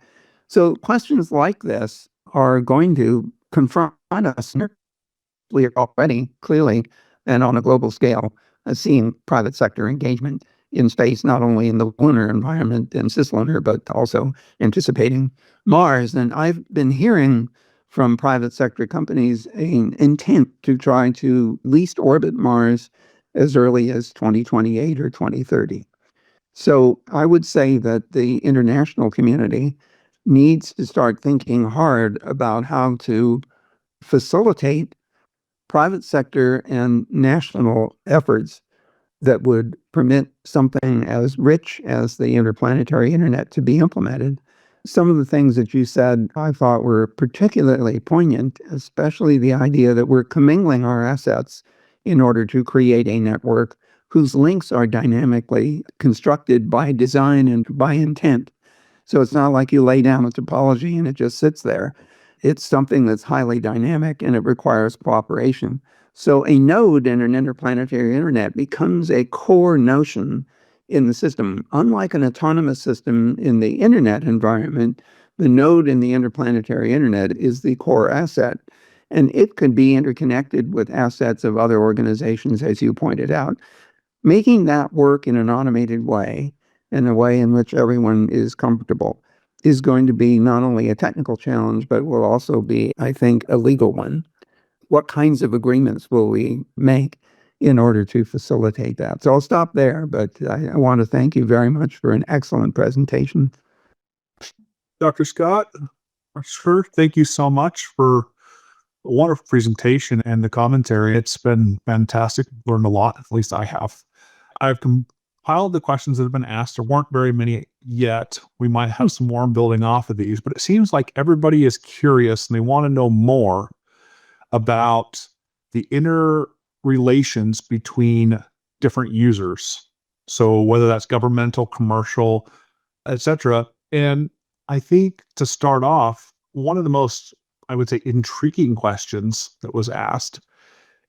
So questions like this are going to confront us already, clearly, and on a global scale, seeing private sector engagement in space, not only in the lunar environment and cislunar, but also anticipating Mars. And I've been hearing from private sector companies an intent to try to least orbit Mars as early as 2028 or 2030. So I would say that the international community needs to start thinking hard about how to facilitate private sector and national efforts that would permit something as rich as the interplanetary internet to be implemented. Some of the things that you said I thought were particularly poignant, especially the idea that we're commingling our assets in order to create a network whose links are dynamically constructed by design and by intent. So it's not like you lay down a topology and it just sits there. It's something that's highly dynamic and it requires cooperation. So a node in an interplanetary internet becomes a core notion in the system. Unlike an autonomous system in the internet environment, the node in the interplanetary internet is the core asset, and it could be interconnected with assets of other organizations, as you pointed out. Making that work in an automated way, in a way in which everyone is comfortable, is going to be not only a technical challenge, but will also be, I think, a legal one. What kinds of agreements will we make in order to facilitate that? So I'll stop there, but I want to thank you very much for an excellent presentation. Dr. Scott, sure, thank you so much for a wonderful presentation and the commentary. It's been fantastic. Learned a lot, at least I have. I've compiled the questions that have been asked. There weren't very many yet. We might have some more building off of these, but it seems like everybody is curious and they want to know more about the inner relations between different users. So whether that's governmental, commercial, etc. And I think to start off, one of the most, I would say, intriguing questions that was asked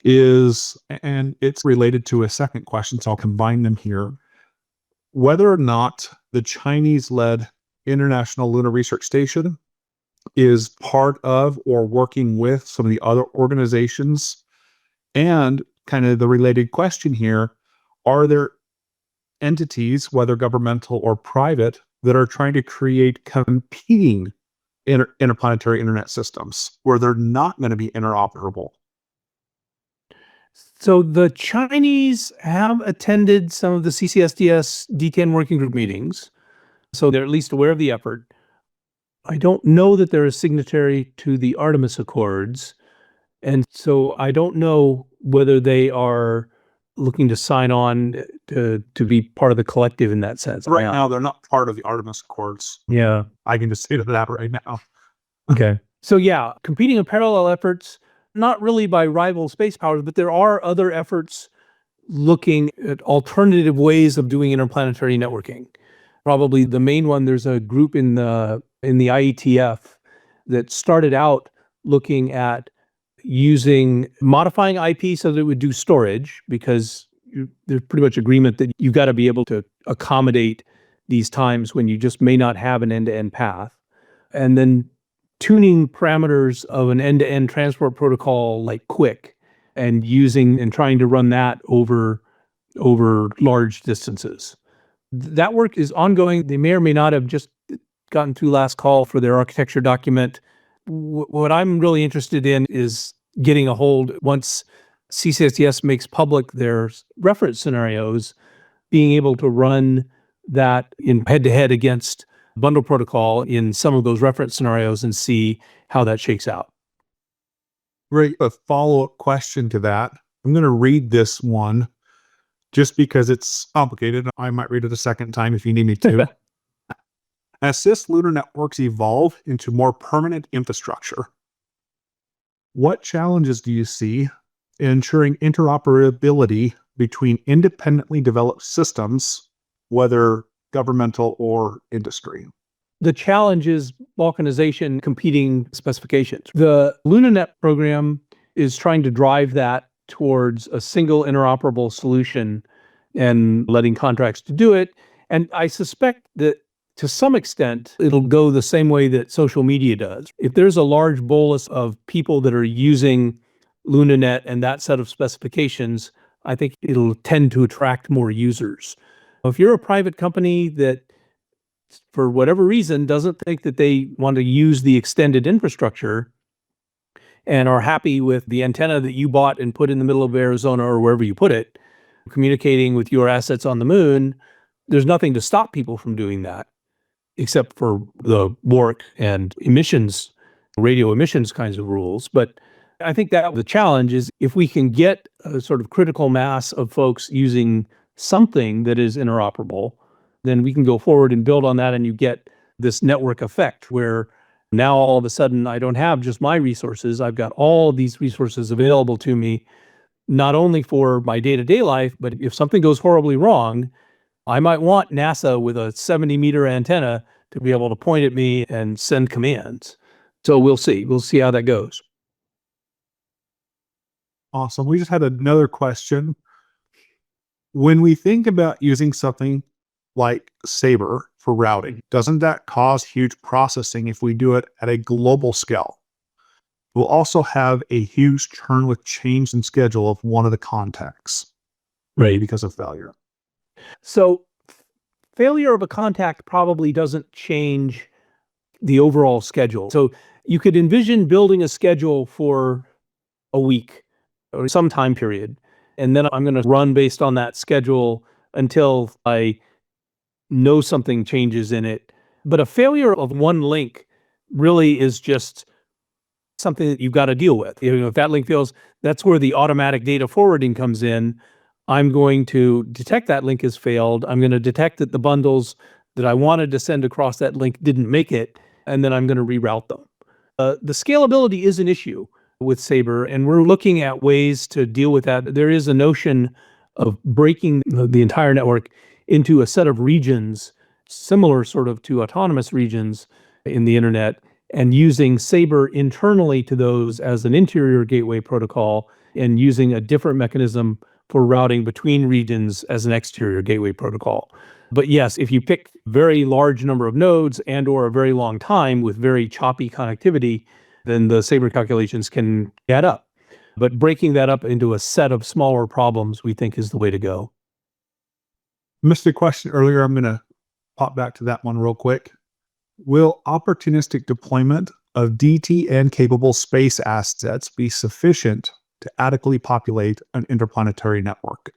is, and it's related to a second question, so I'll combine them here, whether or not the Chinese-led International Lunar Research Station is part of or working with some of the other organizations. And kind of the related question here, are there entities, whether governmental or private, that are trying to create competing interplanetary internet systems where they're not going to be interoperable? So the Chinese have attended some of the CCSDS D10 working group meetings, so they're at least aware of the effort. I don't know that they're a signatory to the Artemis Accords, and so I don't know whether they are looking to sign on to be part of the collective in that sense. Right now, they're not part of the Artemis Accords. Yeah. I can just say that right now. Okay. So yeah, competing in parallel efforts, not really by rival space powers, but there are other efforts looking at alternative ways of doing interplanetary networking. Probably the main one, there's a group in the IETF that started out looking at modifying IP so that it would do storage, because there's pretty much agreement that you've got to be able to accommodate these times when you just may not have an end-to-end path. And then tuning parameters of an end-to-end transport protocol like QUIC and trying to run that over large distances. That work is ongoing. They may or may not have just gotten through last call for their architecture document. What I'm really interested in is getting a hold, once CCSDS makes public their reference scenarios, being able to run that in head-to-head against bundle protocol in some of those reference scenarios and see how that shakes out. Great. A follow-up question to that. I'm going to read this one just because it's complicated. I might read it a second time if you need me to. As cis lunar networks evolve into more permanent infrastructure, what challenges do you see in ensuring interoperability between independently developed systems, whether governmental or industry? The challenge is balkanization, competing specifications. The LunaNet program is trying to drive that towards a single interoperable solution and letting contracts to do it. And I suspect that to some extent, it'll go the same way that social media does. If there's a large bolus of people that are using LunaNet and that set of specifications, I think it'll tend to attract more users. If you're a private company that, for whatever reason, doesn't think that they want to use the extended infrastructure and are happy with the antenna that you bought and put in the middle of Arizona or wherever you put it, communicating with your assets on the moon, there's nothing to stop people from doing that, except for the work and emissions, radio emissions kinds of rules. But I think that the challenge is if we can get a sort of critical mass of folks using something that is interoperable, then we can go forward and build on that, and you get this network effect where now all of a sudden I don't have just my resources, I've got all these resources available to me, not only for my day-to-day life, but if something goes horribly wrong, I might want NASA with a 70-meter antenna to be able to point at me and send commands. So we'll see. We'll see how that goes. Awesome. We just had another question. When we think about using something like Sabre for routing, doesn't that cause huge processing if we do it at a global scale? We'll also have a huge churn with change in schedule of one of the contacts, Right. because of failure. So failure of a contact probably doesn't change the overall schedule. So you could envision building a schedule for a week or some time period, and then I'm going to run based on that schedule until I know something changes in it. But a failure of one link really is just something that you've got to deal with. If that link fails, that's where the automatic data forwarding comes in. I'm going to detect that link has failed. I'm going to detect that the bundles that I wanted to send across that link didn't make it, and then I'm going to reroute them. The scalability is an issue with Sabre, and we're looking at ways to deal with that. There is a notion of breaking the entire network into a set of regions, similar sort of to autonomous regions in the internet, and using Sabre internally to those as an interior gateway protocol, and using a different mechanism for routing between regions as an exterior gateway protocol. But yes, if you pick very large number of nodes and or a very long time with very choppy connectivity, then the Sabre calculations can add up. But breaking that up into a set of smaller problems, we think is the way to go. Missed a question earlier. I'm going to pop back to that one real quick. Will opportunistic deployment of DTN capable space assets be sufficient to adequately populate an interplanetary network?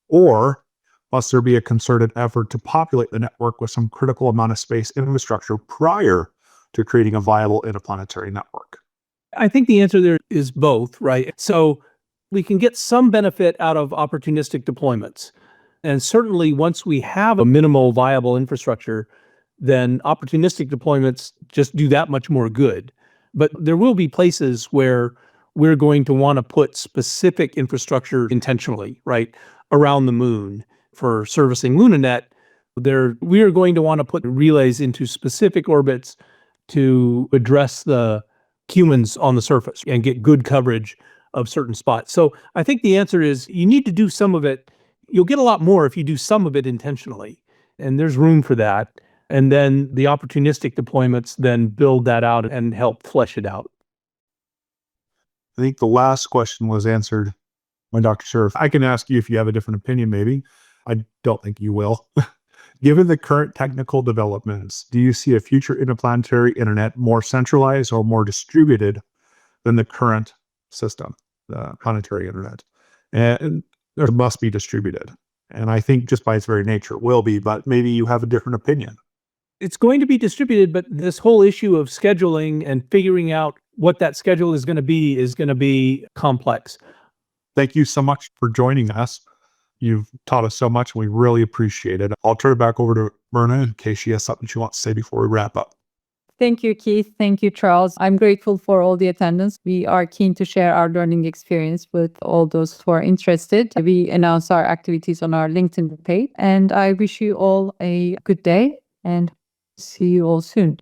Or must there be a concerted effort to populate the network with some critical amount of space infrastructure prior to creating a viable interplanetary network? I think the answer there is both, right? So we can get some benefit out of opportunistic deployments. And certainly once we have a minimal viable infrastructure, then opportunistic deployments just do that much more good. But there will be places where we're going to want to put specific infrastructure intentionally, right, around the moon for servicing LunaNet. We are going to want to put relays into specific orbits to address the humans on the surface and get good coverage of certain spots. So I think the answer is you need to do some of it. You'll get a lot more if you do some of it intentionally, and there's room for that. And then the opportunistic deployments then build that out and help flesh it out. I think the last question was answered by Dr. Scherf. I can ask you if you have a different opinion, maybe. I don't think you will. Given the current technical developments, do you see a future interplanetary internet more centralized or more distributed than the current system, the planetary internet? And there must be distributed. And I think just by its very nature it will be, but maybe you have a different opinion. It's going to be distributed, but this whole issue of scheduling and figuring out what that schedule is going to be complex. Thank you so much for joining us. You've taught us so much, and we really appreciate it. I'll turn it back over to Myrna in case she has something she wants to say before we wrap up. Thank you, Keith. Thank you, Charles. I'm grateful for all the attendance. We are keen to share our learning experience with all those who are interested. We announce our activities on our LinkedIn page, and I wish you all a good day and see you all soon.